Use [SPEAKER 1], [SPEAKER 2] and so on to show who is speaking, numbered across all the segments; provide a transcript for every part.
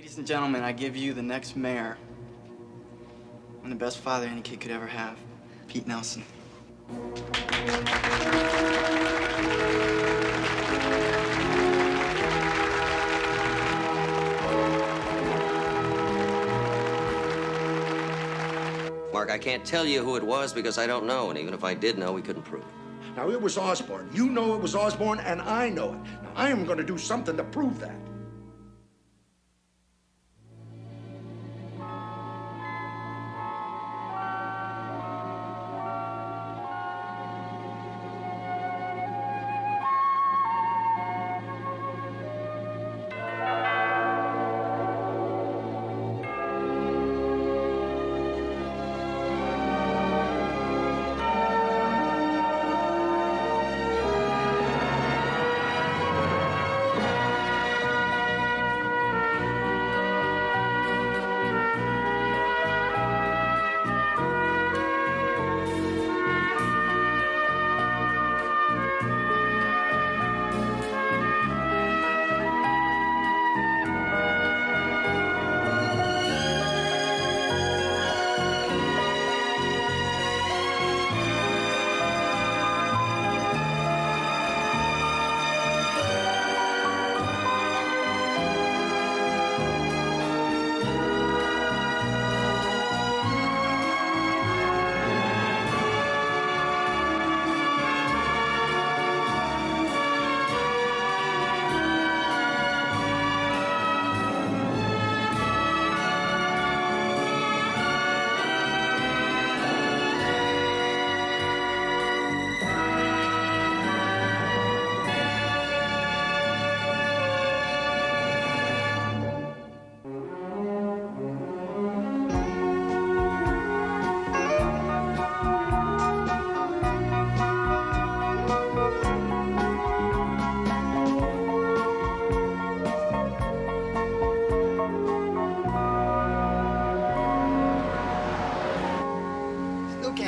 [SPEAKER 1] Ladies and gentlemen, I give you the next mayor and the best father any kid could ever have, Pete Nelson.
[SPEAKER 2] Mark, I can't tell you who it was because I don't know, and even if I did know, we couldn't prove it.
[SPEAKER 3] Now, it was Osborne. You know it was Osborne, and I know it. Now, I am going to do something to prove that.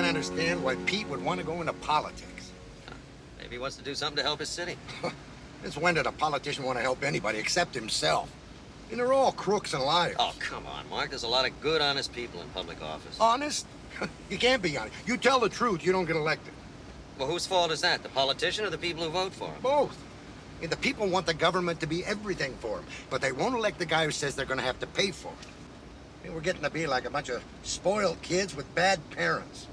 [SPEAKER 3] Understand why Pete would want to go into politics.
[SPEAKER 2] Maybe he wants to do something to help his city.
[SPEAKER 3] Since when did a politician want to help anybody except himself? And they're all crooks and liars.
[SPEAKER 2] Oh, come on, Mark. There's a lot of good, honest people in public office.
[SPEAKER 3] Honest? You can't be honest. You tell the truth, you don't get elected.
[SPEAKER 2] Well, whose fault is that? The politician or the people who vote for him?
[SPEAKER 3] Both. And the people want the government to be everything for them, but they won't elect the guy who says they're going to have to pay for it. I mean, we're getting to be like a bunch of spoiled kids with bad parents.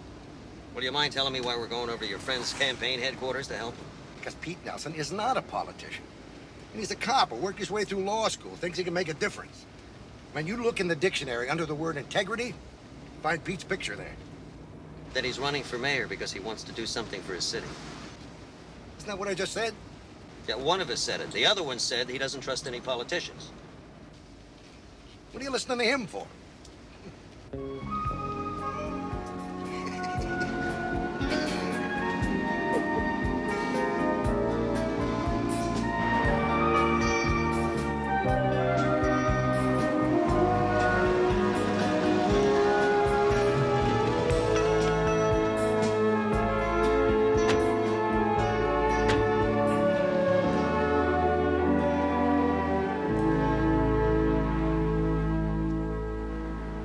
[SPEAKER 2] Well, do you mind telling me why we're going over to your friend's campaign headquarters to help him?
[SPEAKER 3] Because Pete Nelson is not a politician. And he's a cop who worked his way through law school, thinks he can make a difference. When you look in the dictionary under the word integrity, find Pete's picture there.
[SPEAKER 2] That he's running for mayor because he wants to do something for his city.
[SPEAKER 3] Isn't that what I just said?
[SPEAKER 2] Yeah, one of us said it. The other one said he doesn't trust any politicians.
[SPEAKER 3] What are you listening to him for?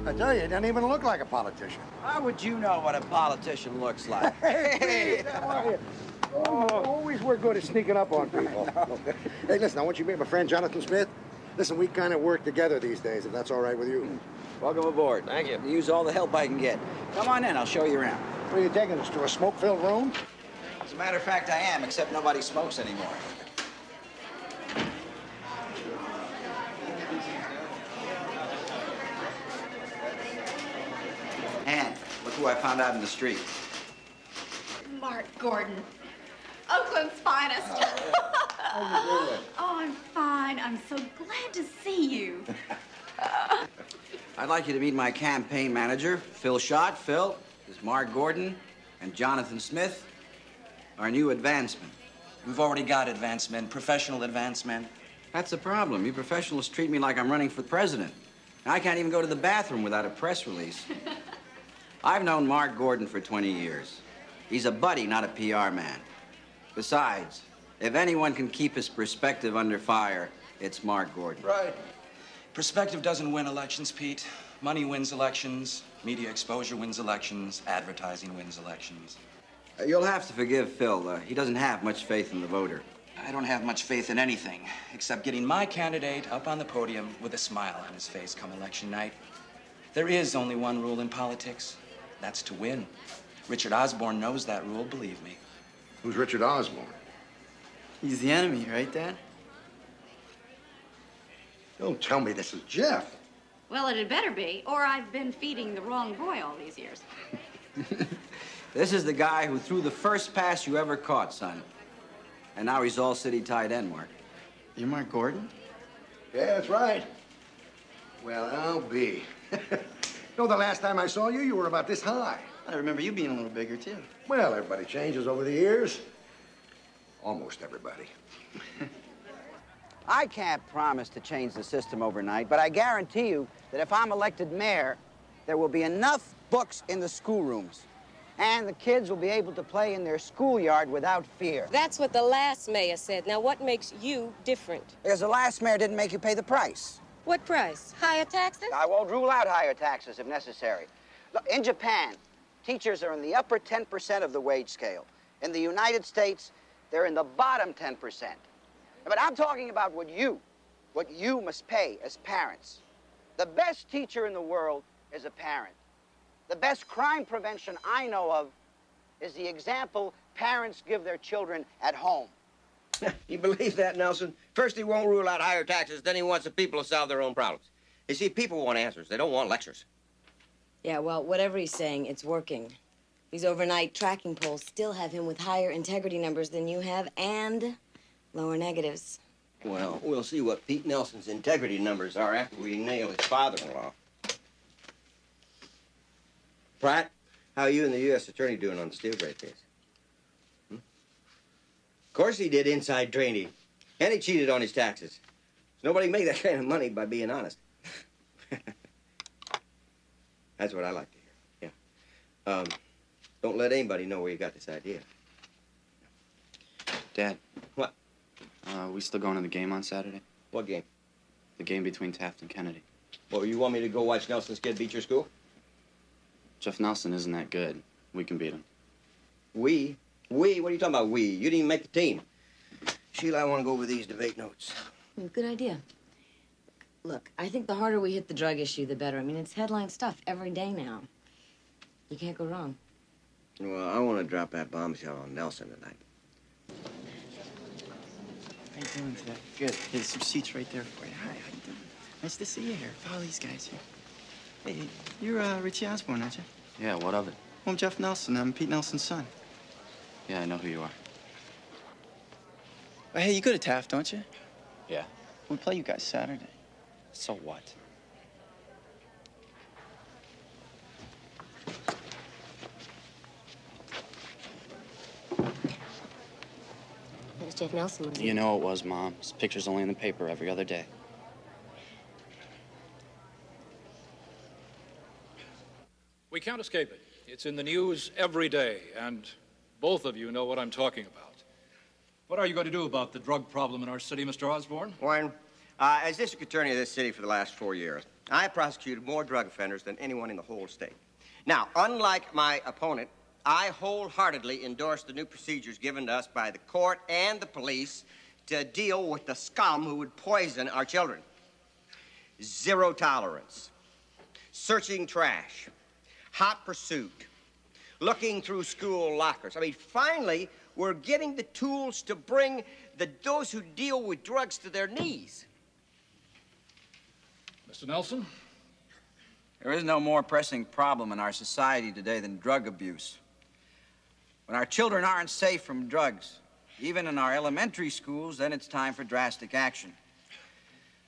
[SPEAKER 3] I tell you, he doesn't even look like a politician.
[SPEAKER 4] How would you know what a politician looks like?
[SPEAKER 3] Hey, how are you? Oh, always we're good at sneaking up on people. Hey, listen, I want you to meet my friend Jonathan Smith. Listen, we kind of work together these days, if that's all right with you.
[SPEAKER 4] Welcome aboard.
[SPEAKER 2] Thank you.
[SPEAKER 4] Use all the help I can get. Come on in, I'll show you around.
[SPEAKER 3] Where are you taking us, to a smoke-filled room?
[SPEAKER 4] As a matter of fact, I am, except nobody smokes anymore. And look who I found out in the street.
[SPEAKER 5] Mark Gordon, Oakland's finest.
[SPEAKER 3] How you doing?
[SPEAKER 5] Oh, I'm fine. I'm so glad to see you.
[SPEAKER 4] I'd like you to meet my campaign manager, Phil Schott. Phil is Mark Gordon, and Jonathan Smith, our new advancement.
[SPEAKER 6] We've already got advancement, professional advancement.
[SPEAKER 4] That's the problem. You professionals treat me like I'm running for president. I can't even go to the bathroom without a press release. I've known Mark Gordon for 20 years. He's a buddy, not a PR man. Besides, if anyone can keep his perspective under fire, it's Mark Gordon.
[SPEAKER 6] Right. Perspective doesn't win elections, Pete. Money wins elections. Media exposure wins elections. Advertising wins elections.
[SPEAKER 4] You'll have to forgive Phil. He doesn't have much faith in the voter.
[SPEAKER 6] I don't have much faith in anything except getting my candidate up on the podium with a smile on his face come election night. There is only one rule in politics. That's to win. Richard Osborne knows that rule, believe me.
[SPEAKER 3] Who's Richard Osborne?
[SPEAKER 1] He's the enemy, right, Dad?
[SPEAKER 3] Don't tell me this is Jeff.
[SPEAKER 5] Well, it had better be, or I've been feeding the wrong boy all these years.
[SPEAKER 4] This is the guy who threw the first pass you ever caught, son. And now he's all city tight end, Mark.
[SPEAKER 1] You're Mark Gordon?
[SPEAKER 3] Yeah, that's right. Well, I'll be. No, the last time I saw you, you were about this high.
[SPEAKER 1] I remember you being a little bigger, too.
[SPEAKER 3] Well, everybody changes over the years. Almost everybody.
[SPEAKER 7] I can't promise to change the system overnight, but I guarantee you that if I'm elected mayor, there will be enough books in the schoolrooms, and the kids will be able to play in their schoolyard without fear.
[SPEAKER 8] That's what the last mayor said. Now, what makes you different?
[SPEAKER 7] Because the last mayor didn't make you pay the price.
[SPEAKER 8] What price? Higher taxes?
[SPEAKER 7] I won't rule out higher taxes if necessary. Look, in Japan, teachers are in the upper 10% of the wage scale. In the United States, they're in the bottom 10%. But I'm talking about what you must pay as parents. The best teacher in the world is a parent. The best crime prevention I know of is the example parents give their children at home.
[SPEAKER 2] You believe that, Nelson? First he won't rule out higher taxes, then he wants the people to solve their own problems. You see, people want answers. They don't want lectures.
[SPEAKER 8] Yeah, well, whatever he's saying, it's working. These overnight tracking polls still have him with higher integrity numbers than you have and lower negatives.
[SPEAKER 2] Well, we'll see what Pete Nelson's integrity numbers are after we nail his father-in-law. Pratt, how are you and the U.S. Attorney doing on the Steelgrave case? Of course he did inside trading, and he cheated on his taxes. Nobody can make that kind of money by being honest. That's what I like to hear, yeah. Don't let anybody know where you got this idea.
[SPEAKER 1] Dad.
[SPEAKER 2] What?
[SPEAKER 1] We still going to the game on Saturday?
[SPEAKER 2] What game?
[SPEAKER 1] The game between Taft and Kennedy.
[SPEAKER 2] Well, you want me to go watch Nelson's kid beat your school?
[SPEAKER 1] Jeff Nelson isn't that good. We can beat him.
[SPEAKER 2] We? We? What are you talking about, we? You didn't even make the team. Sheila, I want to go over these debate notes.
[SPEAKER 8] Good idea. Look, I think the harder we hit the drug issue, the better. I mean, it's headline stuff every day now. You can't go wrong.
[SPEAKER 2] Well, I want to drop that bombshell on Nelson tonight.
[SPEAKER 1] How you doing today? Good. There's some seats right there for you. Hi, how you doing? Nice to see you here. Follow these guys here. Hey, you're Richie Osborne, aren't you?
[SPEAKER 9] Yeah, what of it?
[SPEAKER 1] Well, I'm Jeff Nelson. I'm Pete Nelson's son.
[SPEAKER 9] Yeah, I know who you are.
[SPEAKER 1] Oh, hey, you go to Taft, don't you?
[SPEAKER 9] Yeah.
[SPEAKER 1] We play you guys Saturday.
[SPEAKER 9] So what?
[SPEAKER 8] It was Jeff Nelson, wasn't it?
[SPEAKER 9] You know it was, Mom. His picture's only in the paper every other day.
[SPEAKER 10] We can't escape it. It's in the news every day, and both of you know what I'm talking about. What are you going to do about the drug problem in our city, Mr. Osborne?
[SPEAKER 2] Warren, as district attorney of this city for the last 4 years, I prosecuted more drug offenders than anyone in the whole state. Now, unlike my opponent, I wholeheartedly endorse the new procedures given to us by the court and the police to deal with the scum who would poison our children. Zero tolerance, searching trash, hot pursuit, looking through school lockers. I mean, finally, we're getting the tools to bring those who deal with drugs to their knees.
[SPEAKER 10] Mr. Nelson?
[SPEAKER 4] There is no more pressing problem in our society today than drug abuse. When our children aren't safe from drugs, even in our elementary schools, then it's time for drastic action.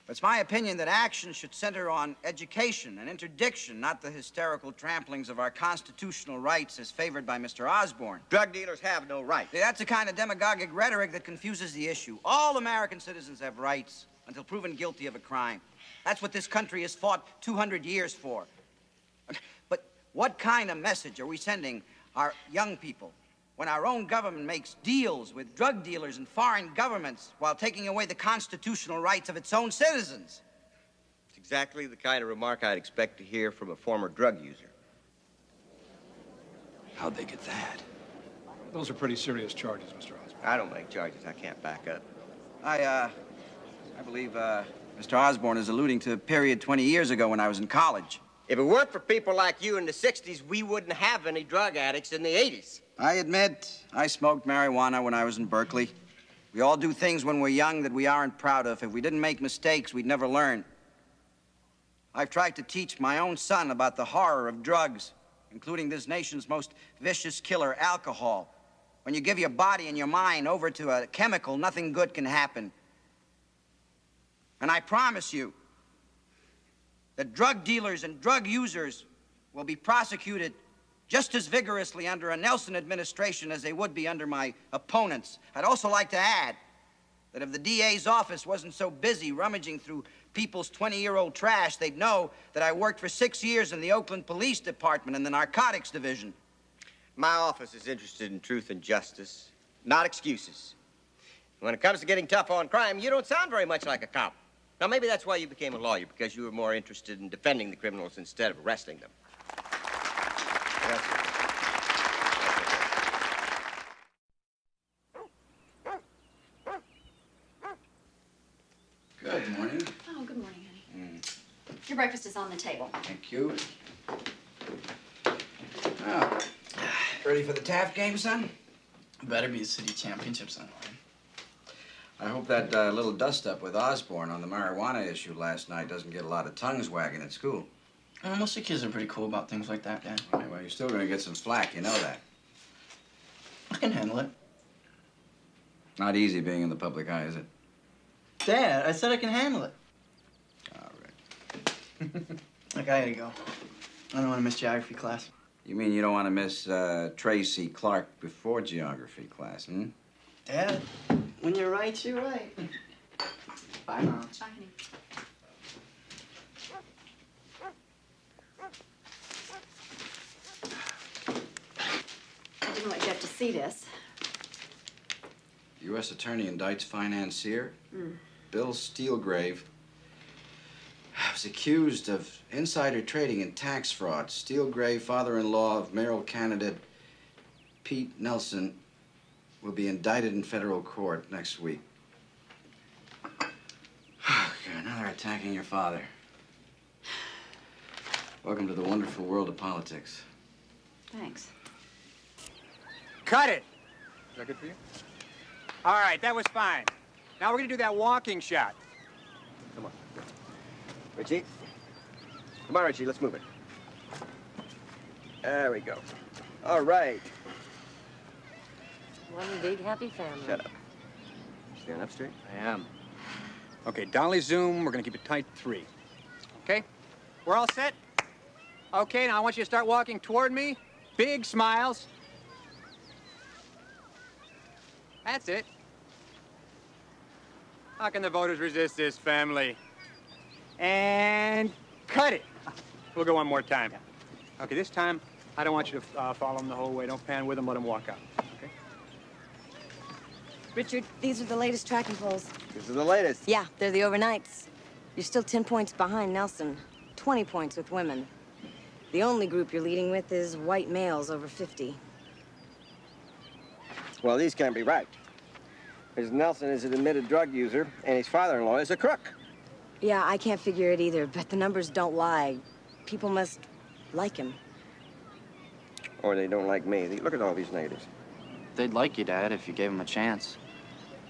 [SPEAKER 4] But it's my opinion that action should center on education and interdiction, not the hysterical tramplings of our constitutional rights as favored by Mr. Osborne.
[SPEAKER 2] Drug dealers have no rights.
[SPEAKER 4] See, that's the kind of demagogic rhetoric that confuses the issue. All American citizens have rights until proven guilty of a crime. That's what this country has fought 200 years for. But what kind of message are we sending our young people when our own government makes deals with drug dealers and foreign governments while taking away the constitutional rights of its own citizens?
[SPEAKER 2] That's exactly the kind of remark I'd expect to hear from a former drug user.
[SPEAKER 6] How'd they get that?
[SPEAKER 10] Those are pretty serious charges, Mr. Osborne.
[SPEAKER 2] I don't make charges I can't back up.
[SPEAKER 4] I believe, Mr. Osborne is alluding to a period 20 years ago when I was in college.
[SPEAKER 2] If it weren't for people like you in the 60s, we wouldn't have any drug addicts in the 80s.
[SPEAKER 4] I admit, I smoked marijuana when I was in Berkeley. We all do things when we're young that we aren't proud of. If we didn't make mistakes, we'd never learn. I've tried to teach my own son about the horror of drugs, including this nation's most vicious killer, alcohol. When you give your body and your mind over to a chemical, nothing good can happen. And I promise you that drug dealers and drug users will be prosecuted just as vigorously under a Nelson administration as they would be under my opponents. I'd also like to add that if the DA's office wasn't so busy rummaging through people's 20-year-old trash, they'd know that I worked for 6 years in the Oakland Police Department in the Narcotics Division.
[SPEAKER 2] My office is interested in truth and justice, not excuses. When it comes to getting tough on crime, you don't sound very much like a cop. Now, maybe that's why you became a lawyer, because you were more interested in defending the criminals instead of arresting them. Yes, sir.
[SPEAKER 4] Good morning.
[SPEAKER 5] Oh, good morning, honey. Your breakfast is on the table.
[SPEAKER 4] Thank you. Oh, ready for the Taft game, son?
[SPEAKER 9] Better be a city championship, son.
[SPEAKER 4] I hope that little dust-up with Osborne on the marijuana issue last night doesn't get a lot of tongues wagging at school.
[SPEAKER 9] Most of the kids are pretty cool about things like that, Dad.
[SPEAKER 4] Right, well, you're still going to get some flack, you know that.
[SPEAKER 9] I can handle it.
[SPEAKER 4] Not easy being in the public eye, is it?
[SPEAKER 1] Dad, I said I can handle it.
[SPEAKER 4] All right.
[SPEAKER 1] Look, I gotta go. I don't want to miss geography class.
[SPEAKER 4] You mean you don't want to miss Tracy Clark before geography class, hmm?
[SPEAKER 1] Dad, when you're right, you're right. Bye, Mom.
[SPEAKER 5] Bye, honey. I didn't want Jeff to see this.
[SPEAKER 4] U.S. Attorney indicts financier Bill Steelgrave. Was accused of insider trading and tax fraud. Steelgrave, father-in-law of mayoral candidate Pete Nelson, will be indicted in federal court next week. Oh, God, now they're attacking your father. Welcome to the wonderful world of politics.
[SPEAKER 5] Thanks.
[SPEAKER 11] Cut it! Is that good for you? All right, that was fine. Now we're gonna do that walking shot.
[SPEAKER 2] Come on. Richie. Come on, Richie, let's move it. There we go. All right.
[SPEAKER 8] One big happy family.
[SPEAKER 2] Shut up. Stand up straight.
[SPEAKER 9] I am.
[SPEAKER 11] Okay, Dolly zoom, we're gonna keep it tight 3. Okay? We're all set? Okay, now I want you to start walking toward me. Big smiles. That's it. How can the voters resist this family? And cut it. We'll go one more time. Okay, this time, I don't want you to follow them the whole way. Don't pan with them, let them walk out. Okay?
[SPEAKER 8] Richard, these are the latest tracking polls.
[SPEAKER 2] This is the latest.
[SPEAKER 8] Yeah, they're the overnights. You're still 10 points behind Nelson. 20 points with women. The only group you're leading with is white males over 50.
[SPEAKER 2] Well, these can't be right. Because Nelson is an admitted drug user, and his father-in-law is a crook.
[SPEAKER 8] Yeah, I can't figure it either, but the numbers don't lie. People must like him.
[SPEAKER 2] Or they don't like me. Look at all these negatives.
[SPEAKER 9] They'd like you, Dad, if you gave them a chance.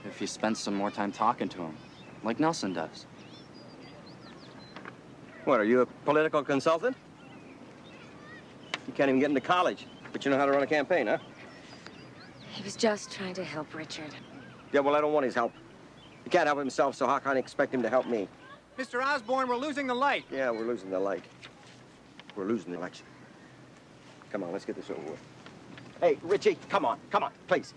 [SPEAKER 9] If you spent some more time talking to them, like Nelson does.
[SPEAKER 2] What, are you a political consultant? You can't even get into college, but you know how to run a campaign, huh?
[SPEAKER 8] He was just trying to help Richard.
[SPEAKER 2] Yeah, well, I don't want his help. He can't help himself, so how can I expect him to help me?
[SPEAKER 11] Mr. Osborne, we're losing the light.
[SPEAKER 2] Yeah, we're losing the light. We're losing the election. Come on, let's get this over with. Hey, Richie, come on, please.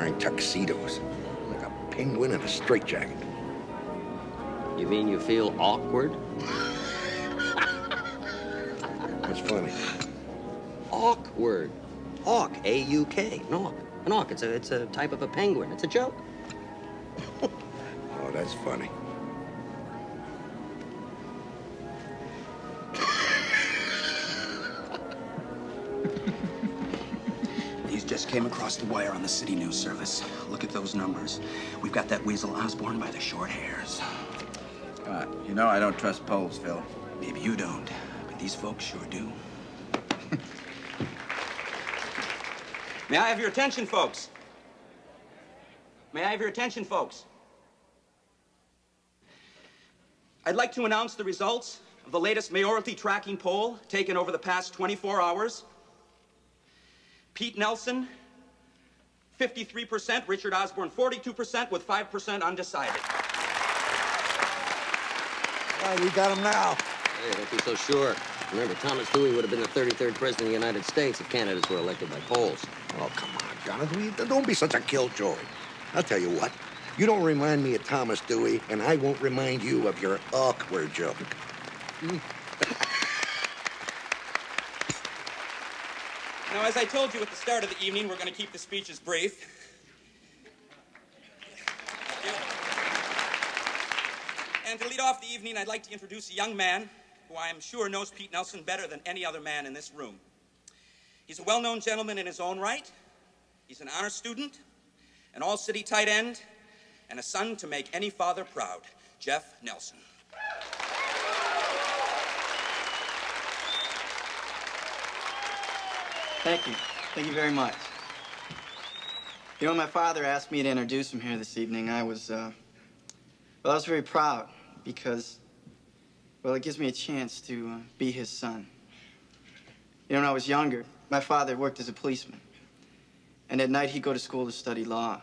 [SPEAKER 3] wearing tuxedos. Like a penguin in a straitjacket.
[SPEAKER 12] You mean you feel awkward?
[SPEAKER 3] What's funny?
[SPEAKER 12] Awkward. Auk, A-U-K. An auk. An auk. It's a type of a penguin. It's a joke.
[SPEAKER 3] Oh, that's funny.
[SPEAKER 6] These just came across the wire on the city news service. Look at those numbers. We've got that weasel Osborne by the short hairs.
[SPEAKER 4] You know I don't trust polls, Phil.
[SPEAKER 6] Maybe you don't, but these folks sure do. May I have your attention, folks? May I have your attention, folks? I'd like to announce the results of the latest mayoralty tracking poll taken over the past 24 hours. Pete Nelson, 53%. Richard Osborne, 42%, with 5% undecided.
[SPEAKER 3] All right, we got him now.
[SPEAKER 12] Hey, don't be so sure. Remember, Thomas Dewey would have been the 33rd president of the United States if candidates were elected by polls.
[SPEAKER 3] Oh, come on, Jonathan. Don't be such a killjoy. I'll tell you what. You don't remind me of Thomas Dewey, and I won't remind you of your awkward joke.
[SPEAKER 6] Now, as I told you at the start of the evening, we're going to keep the speeches brief. And to lead off the evening, I'd like to introduce a young man who I am sure knows Pete Nelson better than any other man in this room. He's a well-known gentleman in his own right. He's an honor student, an all-city tight end, and a son to make any father proud, Jeff Nelson.
[SPEAKER 1] Thank you. Thank you very much. You know, when my father asked me to introduce him here this evening, I was very proud because, well, it gives me a chance to be his son. You know, when I was younger, my father worked as a policeman. And at night, he'd go to school to study law.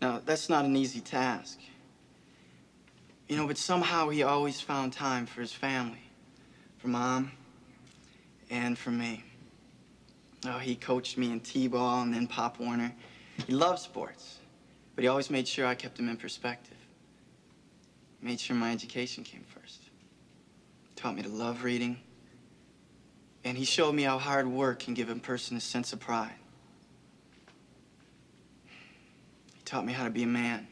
[SPEAKER 1] Now, that's not an easy task. You know, but somehow he always found time for his family, for Mom, and for me. Oh, he coached me in T-ball and then Pop Warner. He loved sports, but he always made sure I kept him in perspective. He made sure my education came first. He taught me to love reading, and he showed me how hard work can give a person a sense of pride. He taught me how to be a man.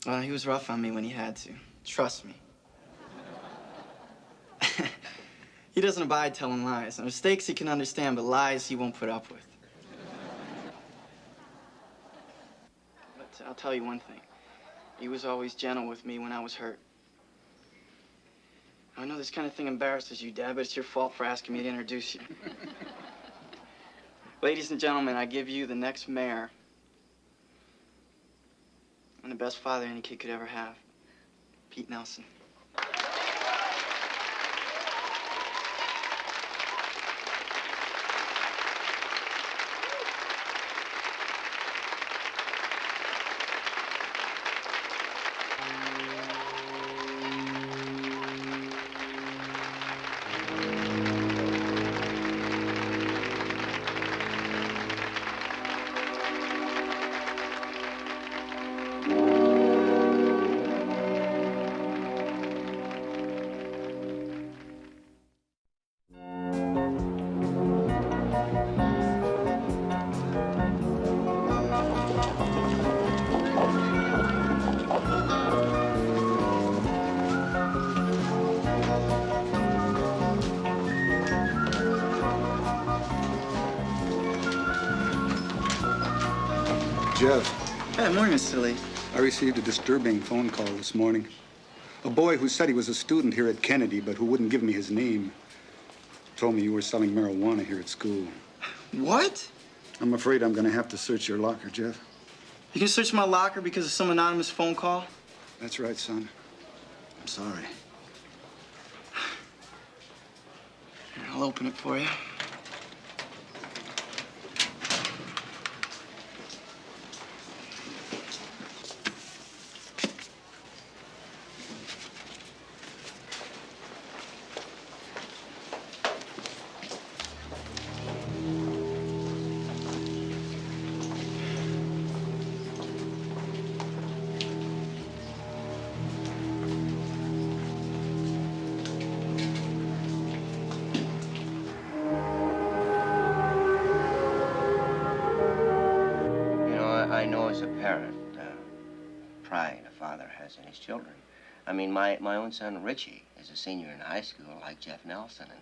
[SPEAKER 1] Well, he was rough on me when he had to. Trust me. He doesn't abide telling lies. Mistakes he can understand, but lies he won't put up with. But I'll tell you one thing. He was always gentle with me when I was hurt. I know this kind of thing embarrasses you, Dad, but it's your fault for asking me to introduce you. Ladies and gentlemen, I give you the next mayor and the best father any kid could ever have, Pete Nelson.
[SPEAKER 13] Jeff.
[SPEAKER 1] Good morning, Mr. Lee.
[SPEAKER 13] I received a disturbing phone call this morning. A boy who said he was a student here at Kennedy, but who wouldn't give me his name, told me you were selling marijuana here at school.
[SPEAKER 1] What?
[SPEAKER 13] I'm afraid I'm going to have to search your locker, Jeff.
[SPEAKER 1] You can search my locker because of some anonymous phone call?
[SPEAKER 13] That's right, son. I'm sorry.
[SPEAKER 1] I'll open it for you.
[SPEAKER 2] parent, pride a father has in his children. I mean, my own son, Richie, is a senior in high school like Jeff Nelson, and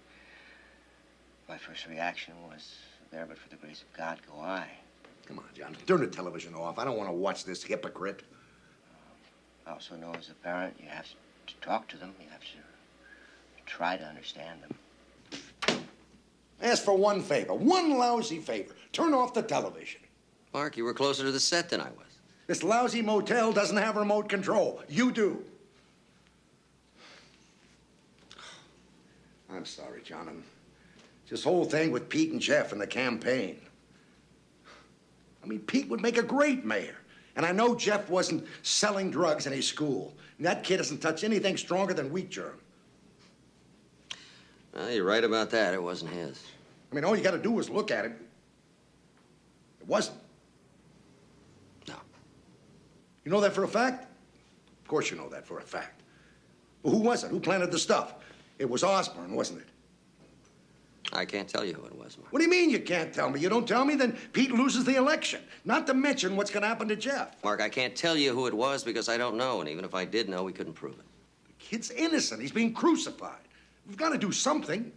[SPEAKER 2] my first reaction was, there but for the grace of God go I.
[SPEAKER 3] Come on, John. Turn the television off. I don't want to watch this hypocrite.
[SPEAKER 2] I also know as a parent, you have to talk to them. You have to try to understand them.
[SPEAKER 3] Ask for one favor, one lousy favor. Turn off the television.
[SPEAKER 12] Mark, you were closer to the set than I was.
[SPEAKER 3] This lousy motel doesn't have remote control. You do. I'm sorry, John. This whole thing with Pete and Jeff and the campaign. I mean, Pete would make a great mayor. And I know Jeff wasn't selling drugs in his school. And that kid doesn't touch anything stronger than wheat germ.
[SPEAKER 12] Well, you're right about that. It wasn't his.
[SPEAKER 3] I mean, all you got to do is look at it. It wasn't.
[SPEAKER 12] No.
[SPEAKER 3] You know that for a fact? Of course you know that for a fact. Well, who was it? Who planted the stuff? It was Osborne, wasn't it?
[SPEAKER 12] I can't tell you who it was, Mark.
[SPEAKER 3] What do you mean you can't tell me? You don't tell me, then Pete loses the election. Not to mention what's going to happen to Jeff.
[SPEAKER 12] Mark, I can't tell you who it was because I don't know, and even if I did know, we couldn't prove it.
[SPEAKER 3] The kid's innocent. He's being crucified. We've got to do something.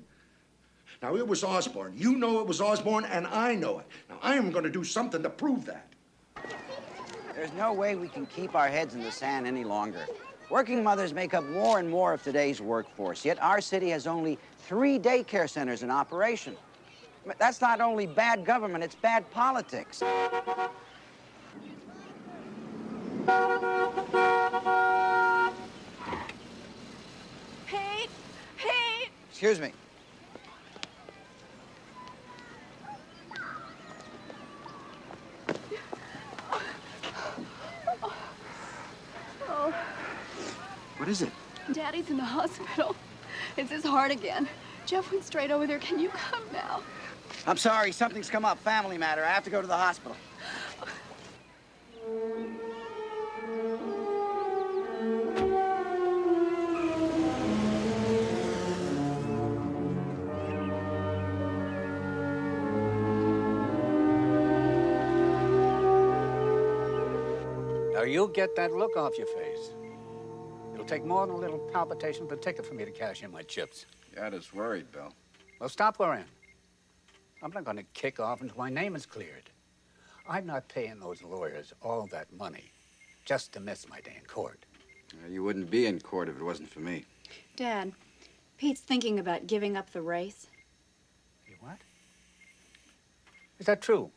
[SPEAKER 3] Now, it was Osborne. You know it was Osborne, and I know it. Now, I am going to do something to prove that.
[SPEAKER 7] There's no way we can keep our heads in the sand any longer. Working mothers make up more and more of today's workforce, yet our city has only 3 daycare centers in operation. That's not only bad government, it's bad politics.
[SPEAKER 5] Pete! Pete!
[SPEAKER 7] Excuse me.
[SPEAKER 5] Oh,
[SPEAKER 1] What is it?
[SPEAKER 5] Daddy's in the hospital. It's his heart again. Jeff went straight over there. Can you come now?
[SPEAKER 7] I'm sorry, something's come up, family matter. I have to go to the hospital.
[SPEAKER 14] Now, you'll get that look off your face. It'll take more than a little palpitation of the ticket for me to cash in my chips.
[SPEAKER 4] Got us worried, Bill.
[SPEAKER 14] Well, stop worrying. I'm not going to kick off until my name is cleared. I'm not paying those lawyers all that money just to miss my day in court.
[SPEAKER 4] You wouldn't be in court if it wasn't for me.
[SPEAKER 5] Dad, Pete's thinking about giving up the race.
[SPEAKER 14] You what? Is that true?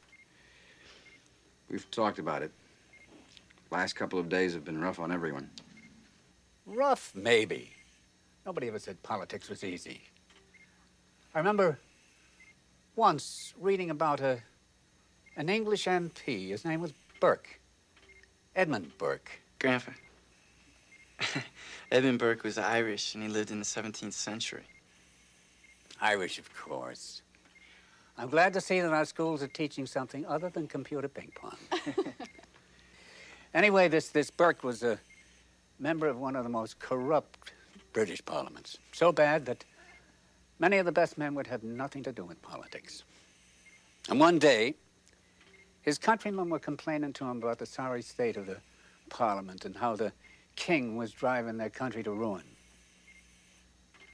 [SPEAKER 4] We've talked about it. Last couple of days have been rough on everyone.
[SPEAKER 14] Rough, maybe. Nobody ever said politics was easy. I remember once reading about an English MP. His name was Burke. Edmund Burke.
[SPEAKER 1] Grandpa. Edmund Burke was Irish, and he lived in the 17th century.
[SPEAKER 14] Irish, of course. I'm glad to see that our schools are teaching something other than computer ping pong. Anyway, this Burke was a member of one of the most corrupt British parliaments. So bad that many of the best men would have nothing to do with politics. And one day, his countrymen were complaining to him about the sorry state of the parliament and how the king was driving their country to ruin.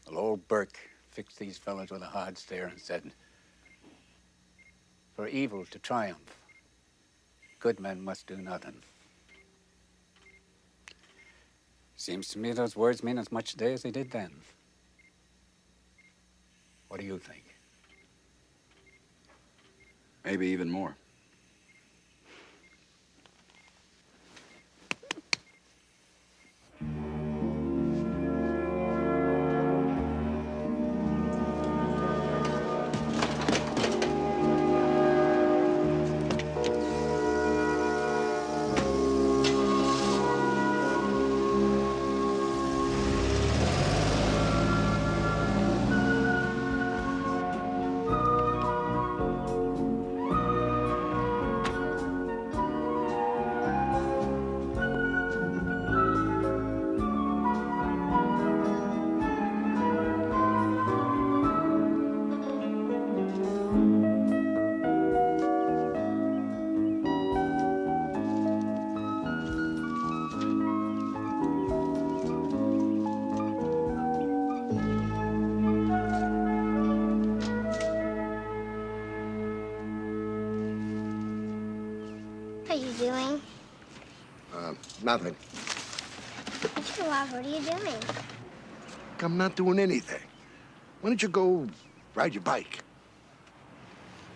[SPEAKER 14] Well, old Burke fixed these fellows with a hard stare and said, "For evil to triumph, good men must do nothing." Seems to me those words mean as much today as they did then. What do you think?
[SPEAKER 4] Maybe even more.
[SPEAKER 15] What are you doing?
[SPEAKER 3] Nothing.
[SPEAKER 15] What are you doing?
[SPEAKER 3] I'm not doing anything. Why don't you go ride your bike?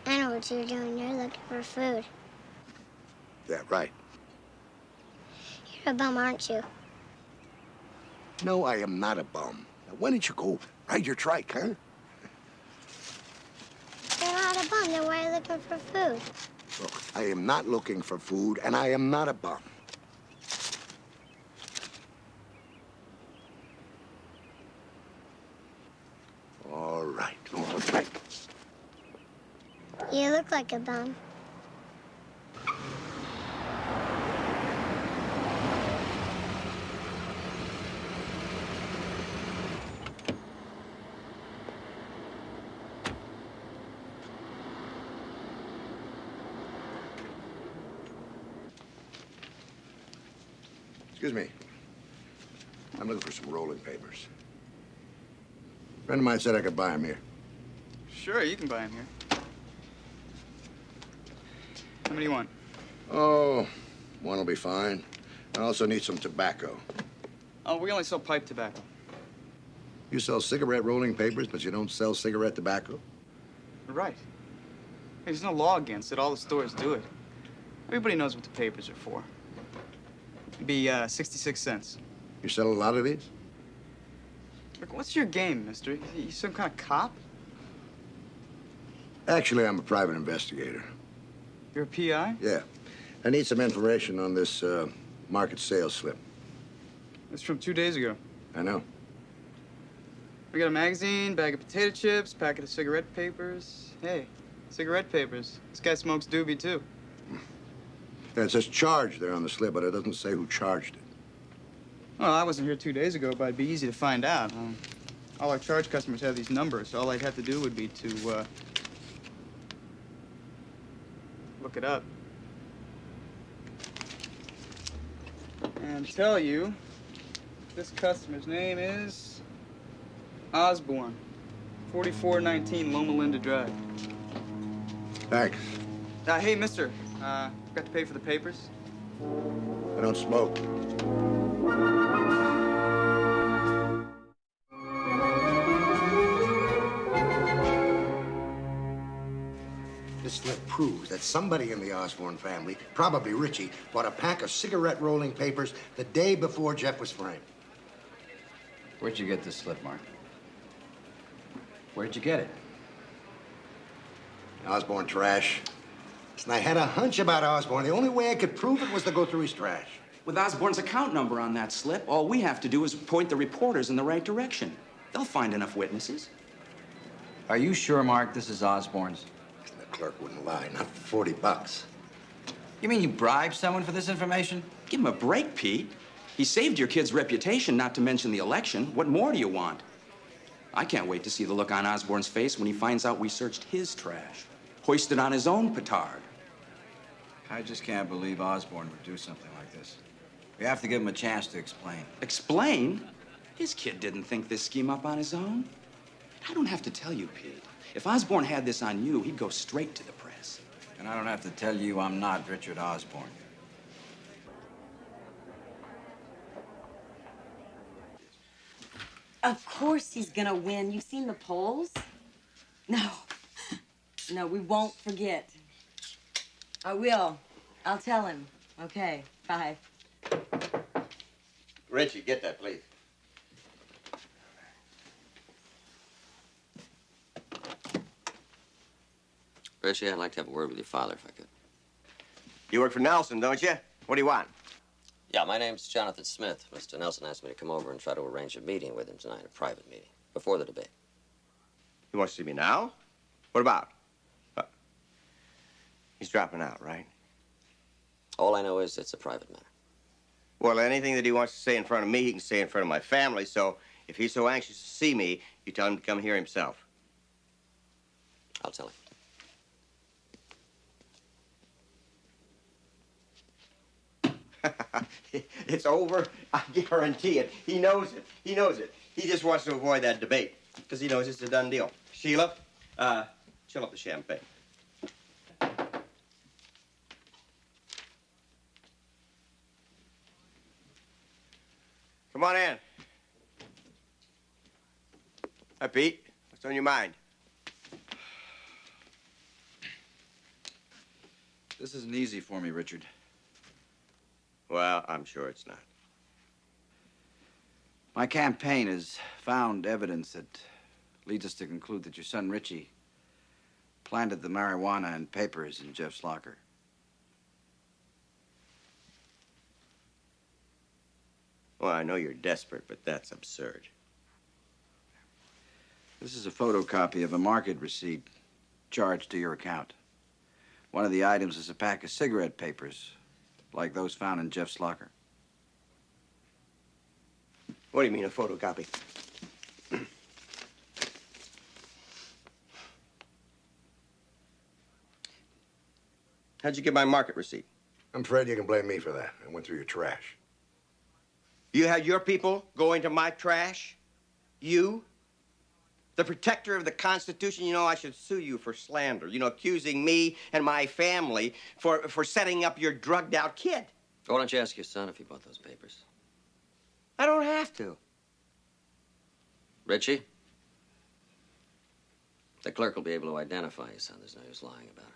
[SPEAKER 15] I know what you're doing. You're looking for food.
[SPEAKER 3] Yeah, right.
[SPEAKER 15] You're a bum, aren't you?
[SPEAKER 3] No, I am not a bum. Now, why don't you go ride your trike, huh?
[SPEAKER 15] You're not a bum. Then why are you looking for food?
[SPEAKER 3] Look, I am not looking for food, and I am not a bum. All right, all right.
[SPEAKER 15] You look like a bum.
[SPEAKER 3] Excuse me. I'm looking for some rolling papers. A friend of mine said I could buy them here.
[SPEAKER 16] Sure, you can buy them here. How many do you want?
[SPEAKER 3] Oh, one will be fine. I also need some tobacco.
[SPEAKER 16] Oh, we only sell pipe tobacco.
[SPEAKER 3] You sell cigarette rolling papers, but you don't sell cigarette tobacco?
[SPEAKER 16] Right. Hey, there's no law against it. All the stores do it. Everybody knows what the papers are for. It'd be 66 cents.
[SPEAKER 3] You sell a lot of these?
[SPEAKER 16] Look, what's your game, mister? You some kind of cop?
[SPEAKER 3] Actually, I'm a private investigator.
[SPEAKER 16] You're a PI?
[SPEAKER 3] Yeah. I need some information on this market sales slip.
[SPEAKER 16] It's from 2 days ago.
[SPEAKER 3] I know.
[SPEAKER 16] We got a magazine, bag of potato chips, packet of cigarette papers. Hey, cigarette papers. This guy smokes doobie, too.
[SPEAKER 3] Yeah, it says charge there on the slip, but it doesn't say who charged it.
[SPEAKER 16] Well, I wasn't here 2 days ago, but it'd be easy to find out. All our charge customers have these numbers, so all I'd have to do would be to, look it up. And tell you, this customer's name is Osborne, 4419 Loma Linda Drive.
[SPEAKER 3] Thanks.
[SPEAKER 16] Hey, mister, got to pay for the papers?
[SPEAKER 3] I don't smoke. This slip proves that somebody in the Osborne family, probably Richie, bought a pack of cigarette rolling papers the day before Jeff was framed.
[SPEAKER 4] Where'd you get this slip, Mark? Where'd you get it?
[SPEAKER 3] Osborne trash. Listen, I had a hunch about Osborne. The only way I could prove it was to go through his trash.
[SPEAKER 6] With Osborne's account number on that slip, all we have to do is point the reporters in the right direction. They'll find enough witnesses.
[SPEAKER 4] Are you sure, Mark, this is Osborne's?
[SPEAKER 3] The clerk wouldn't lie. Not for $40.
[SPEAKER 4] You mean you bribed someone for this information?
[SPEAKER 6] Give him a break, Pete. He saved your kid's reputation, not to mention the election. What more do you want? I can't wait to see the look on Osborne's face when he finds out we searched his trash. Hoisted on his own petard.
[SPEAKER 4] I just can't believe Osborne would do something like this. We have to give him a chance to explain.
[SPEAKER 6] Explain? His kid didn't think this scheme up on his own. I don't have to tell you, Pete. If Osborne had this on you, he'd go straight to the press.
[SPEAKER 4] And I don't have to tell you I'm not Richard Osborne.
[SPEAKER 8] Of course he's gonna win. You've seen the polls? No. No, we won't forget. I will. I'll tell him. Okay, bye.
[SPEAKER 2] Richie, get that, please.
[SPEAKER 12] Richie, I'd like to have a word with your father, if I could.
[SPEAKER 2] You work for Nelson, don't you? What do you want?
[SPEAKER 12] Yeah, my name's Jonathan Smith. Mr. Nelson asked me to come over and try to arrange a meeting with him tonight, a private meeting, before the debate.
[SPEAKER 2] He wants to see me now? What about? He's dropping out, right?
[SPEAKER 12] All I know is it's a private matter.
[SPEAKER 2] Well, anything that he wants to say in front of me, he can say in front of my family, so if he's so anxious to see me, you tell him to come here himself.
[SPEAKER 12] I'll tell him.
[SPEAKER 2] It's over. I guarantee it. He knows it. He knows it. He just wants to avoid that debate because he knows it's a done deal. Sheila, chill up the champagne. Come on in. Hi, Pete. What's on your mind?
[SPEAKER 4] This isn't easy for me, Richard.
[SPEAKER 2] Well, I'm sure it's not.
[SPEAKER 4] My campaign has found evidence that leads us to conclude that your son, Richie, planted the marijuana and papers in Jeff's locker.
[SPEAKER 2] Well, I know you're desperate, but that's absurd.
[SPEAKER 4] This is a photocopy of a market receipt charged to your account. One of the items is a pack of cigarette papers, like those found in Jeff's locker.
[SPEAKER 2] What do you mean, a photocopy? How'd you get my market receipt?
[SPEAKER 3] I'm afraid you can blame me for that. I went through your trash.
[SPEAKER 2] You had your people go into my trash? You? The protector of the Constitution? You know, I should sue you for slander. You know, accusing me and my family for setting up your drugged-out kid.
[SPEAKER 12] Why don't you ask your son if he bought those papers?
[SPEAKER 2] I don't have to.
[SPEAKER 12] Richie? The clerk will be able to identify your son. There's no use lying about it.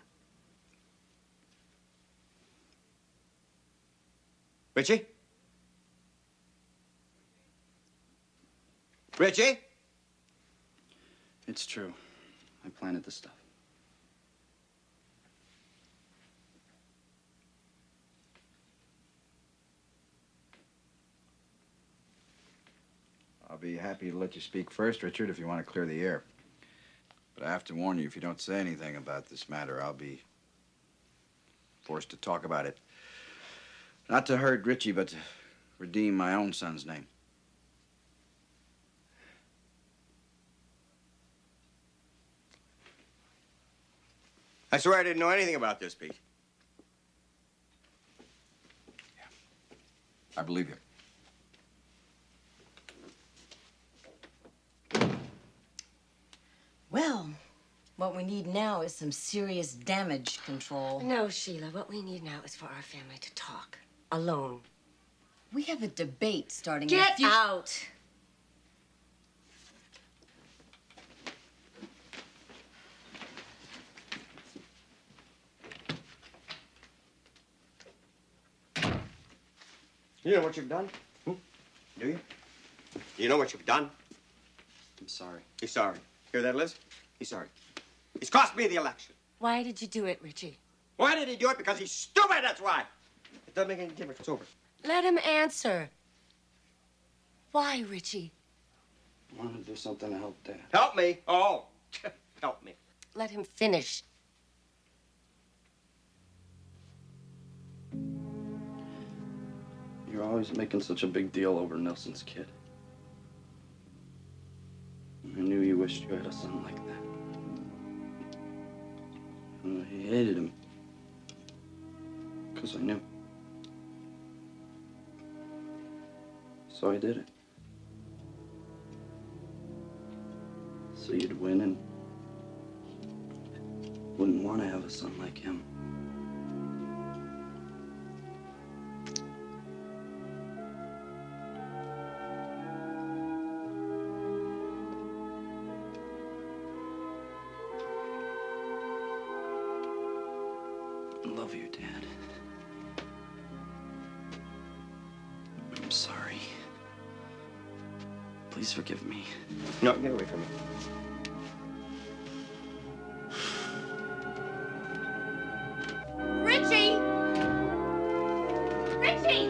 [SPEAKER 2] Richie? Richie?
[SPEAKER 9] It's true. I planted the stuff.
[SPEAKER 4] I'll be happy to let you speak first, Richard, if you want to clear the air. But I have to warn you, if you don't say anything about this matter, I'll be forced to talk about it. Not to hurt Richie, but to redeem my own son's name.
[SPEAKER 2] I swear I didn't know anything about this, Pete.
[SPEAKER 4] I believe you.
[SPEAKER 8] Well, what we need now is some serious damage control.
[SPEAKER 17] No, Sheila, what we need now is for our family to talk. Alone.
[SPEAKER 8] We have a debate starting
[SPEAKER 17] Get
[SPEAKER 8] in a few...
[SPEAKER 17] out!
[SPEAKER 2] You know what you've done? Do you? You know what you've done?
[SPEAKER 9] I'm sorry.
[SPEAKER 2] He's sorry. Hear that, Liz? He's sorry. He's cost me the election.
[SPEAKER 17] Why did you do it, Richie?
[SPEAKER 2] Why did he do it? Because he's stupid, that's why. It doesn't make any difference. It's over.
[SPEAKER 17] Let him answer. Why, Richie?
[SPEAKER 9] I want to do something to help Dad.
[SPEAKER 2] Help me? Oh, help me.
[SPEAKER 17] Let him finish.
[SPEAKER 9] You're always making such a big deal over Nelson's kid. I knew you wished you had a son like that. And he hated him. Because I knew. So I did it. So you'd win and wouldn't want to have a son like him. I love you, Dad. I'm sorry. Please forgive me.
[SPEAKER 2] No, get away from me.
[SPEAKER 17] Richie! Richie!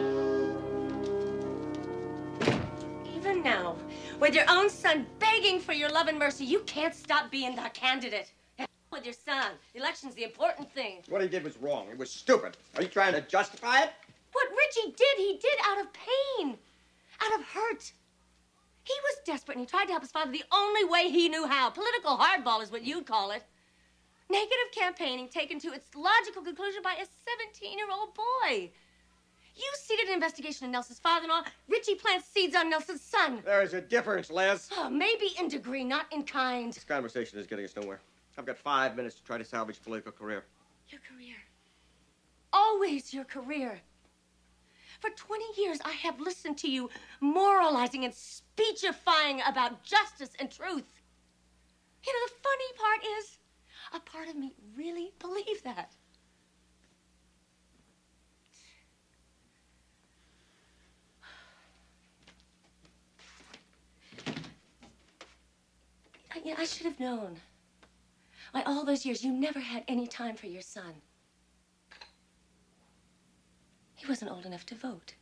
[SPEAKER 17] Even now, with your own son begging for your love and mercy, you can't stop being the candidate. With your son, the election's the important thing.
[SPEAKER 2] What he did was wrong. It was stupid. Are you trying to justify it?
[SPEAKER 17] What Richie did, he did out of pain, out of hurt. He was desperate, and he tried to help his father the only way he knew how. Political hardball is what you'd call it. Negative campaigning taken to its logical conclusion by a 17-year-old boy. You seeded an investigation of Nelson's father-in-law. Richie plants seeds on Nelson's son.
[SPEAKER 2] There is a difference, Liz.
[SPEAKER 17] Oh, maybe in degree, not in kind.
[SPEAKER 2] This conversation is getting us nowhere. I've got 5 minutes to try to salvage a political career.
[SPEAKER 17] Your career. Always your career. For 20 years, I have listened to you moralizing and speechifying about justice and truth. You know, the funny part is, a part of me really believes that. I should have known. Why, all those years, you never had any time for your son. He wasn't old enough to vote.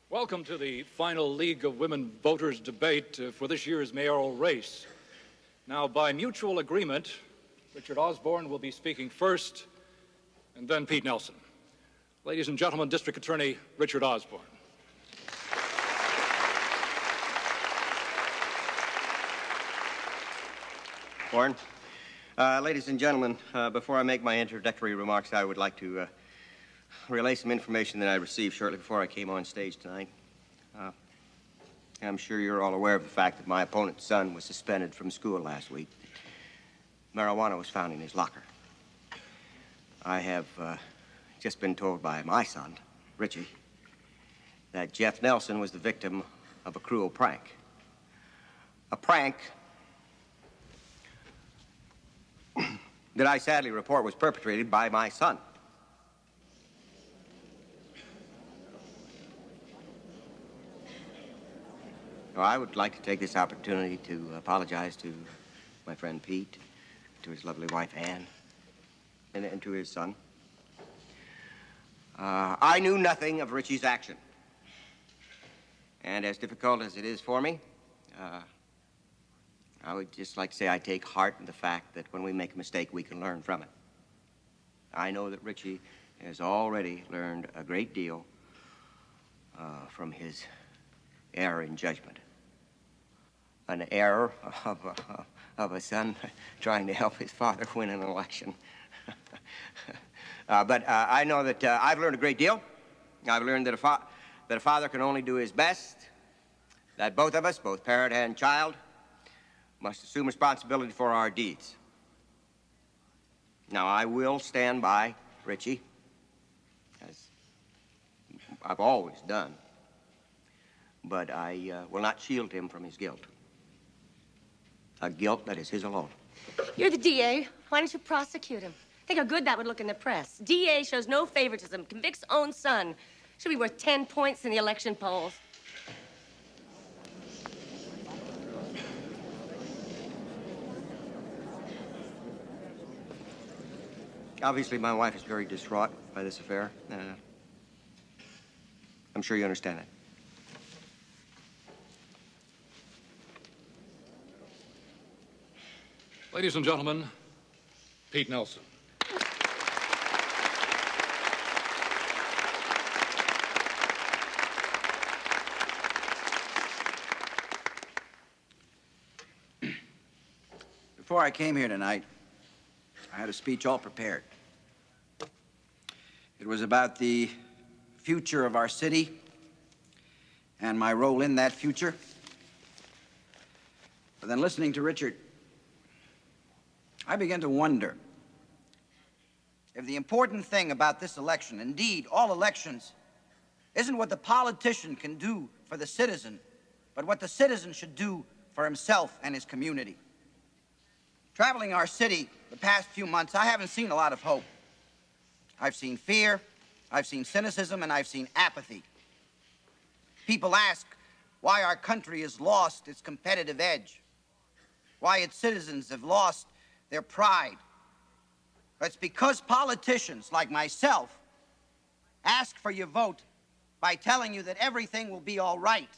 [SPEAKER 10] Welcome to the final League of Women Voters debate for this year's mayoral race. Now, by mutual agreement, Richard Osborne will be speaking first, and then Pete Nelson. Ladies and gentlemen, District Attorney Richard Osborne.
[SPEAKER 2] Warren. Ladies and gentlemen, before I make my introductory remarks, I would like to relay some information that I received shortly before I came on stage tonight. I'm sure you're all aware of the fact that my opponent's son was suspended from school last week. Marijuana was found in his locker. I have just been told by my son, Richie, that Jeff Nelson was the victim of a cruel prank. A prank that I sadly report was perpetrated by my son. Now, I would like to take this opportunity to apologize to my friend Pete, to his lovely wife Ann, and to his son. I knew nothing of Richie's action. And as difficult as it is for me, I would just like to say I take heart in the fact that when we make a mistake, we can learn from it. I know that Richie has already learned a great deal from his error in judgment. An error of a son trying to help his father win an election. But I know that I've learned a great deal. I've learned that a father can only do his best, that both of us, both parent and child, must assume responsibility for our deeds. Now, I will stand by Richie, as I've always done, but I will not shield him from his guilt. A guilt that is his alone.
[SPEAKER 17] You're the DA. Why don't you prosecute him? Think how good that would look in the press. DA shows no favoritism, convicts own son. Should be worth 10 points in the election polls.
[SPEAKER 2] Obviously, my wife is very distraught by this affair. I'm sure you understand that.
[SPEAKER 10] Ladies and gentlemen, Pete Nelson.
[SPEAKER 4] Before I came here tonight, I had a speech all prepared. It was about the future of our city and my role in that future. But then listening to Richard, I began to wonder if the important thing about this election, indeed all elections, isn't what the politician can do for the citizen, but what the citizen should do for himself and his community. Traveling our city the past few months, I haven't seen a lot of hope. I've seen fear, I've seen cynicism, and I've seen apathy. People ask why our country has lost its competitive edge, why its citizens have lost their pride. It's because politicians like myself ask for your vote by telling you that everything will be all right,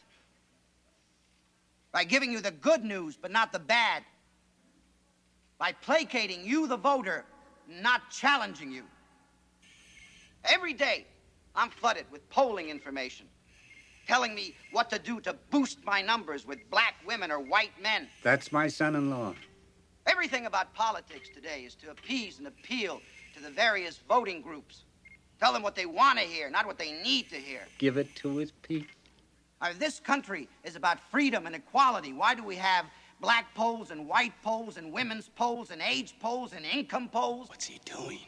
[SPEAKER 4] by giving you the good news but not the bad, by placating you, the voter, not challenging you. Every day, I'm flooded with polling information, telling me what to do to boost my numbers with black women or white men.
[SPEAKER 14] That's my son-in-law.
[SPEAKER 7] Everything about politics today is to appease and appeal to the various voting groups, Tell them what they want to hear, not what they need to hear.
[SPEAKER 14] Give it to us, Pete.
[SPEAKER 7] This country is about freedom and equality. Why do we have black polls and white polls and women's polls and age polls and income polls?
[SPEAKER 12] What's he doing?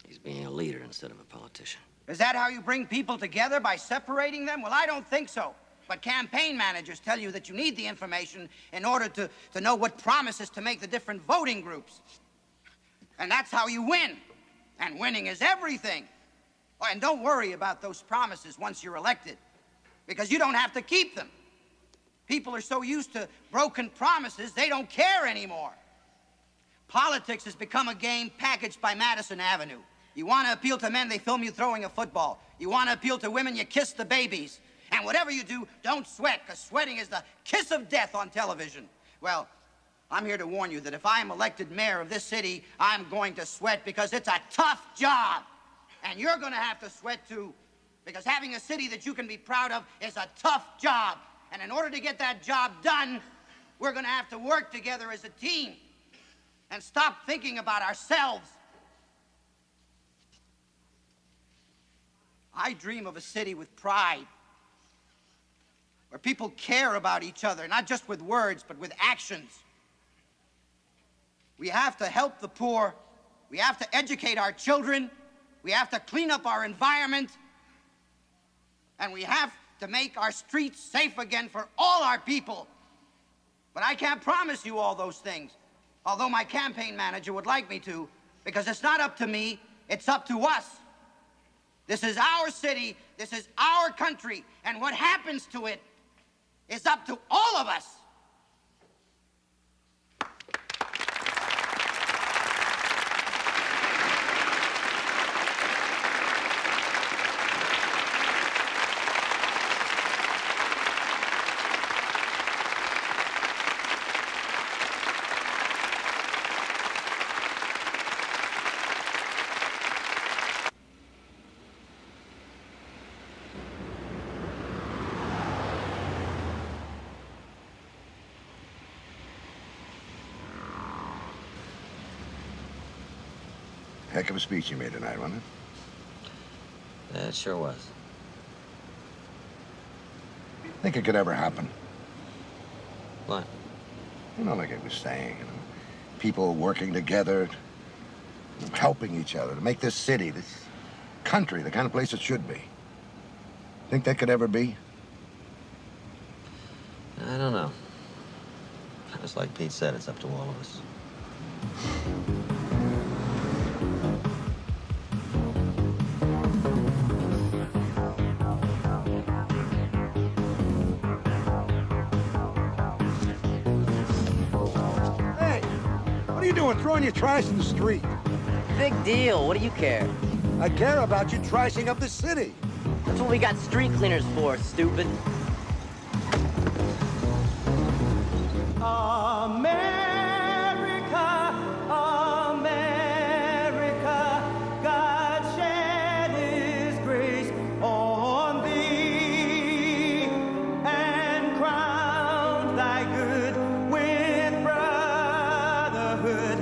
[SPEAKER 12] He's being a leader instead of a politician.
[SPEAKER 7] Is that how you bring people together, by separating them? Well, I don't think so. But campaign managers tell you that you need the information in order to know what promises to make the different voting groups. And that's how you win. And winning is everything. Oh, and don't worry about those promises once you're elected, because you don't have to keep them. People are so used to broken promises, they don't care anymore. Politics has become a game packaged by Madison Avenue. You want to appeal to men, they film you throwing a football. You want to appeal to women, you kiss the babies. And whatever you do, don't sweat, because sweating is the kiss of death on television. Well, I'm here to warn you that if I am elected mayor of this city, I'm going to sweat, because it's a tough job. And you're going to have to sweat too, because having a city that you can be proud of is a tough job. And in order to get that job done, we're going to have to work together as a team and stop thinking about ourselves. I dream of a city with pride, where people care about each other, not just with words, but with actions. We have to help the poor. We have to educate our children. We have to clean up our environment. And we have to make our streets safe again for all our people. But I can't promise you all those things, although my campaign manager would like me to, because it's not up to me, it's up to us. This is our city, this is our country, and what happens to it is up to all of us.
[SPEAKER 3] Heck of a speech you made tonight, wasn't it?
[SPEAKER 12] Yeah, it sure was.
[SPEAKER 3] Think it could ever happen?
[SPEAKER 12] What?
[SPEAKER 3] You know, like I was saying, people working together, helping each other to make this city, this country, the kind of place it should be. Think that could ever be?
[SPEAKER 12] I don't know. Just like Pete said, it's up to all of us.
[SPEAKER 3] What are you doing, throwing your trash in the street?
[SPEAKER 18] Big deal. What do you care?
[SPEAKER 3] I care about you trashing up the city.
[SPEAKER 18] That's what we got street cleaners for, stupid.
[SPEAKER 19] God shed His grace on thee and crowned thy good with brotherhood.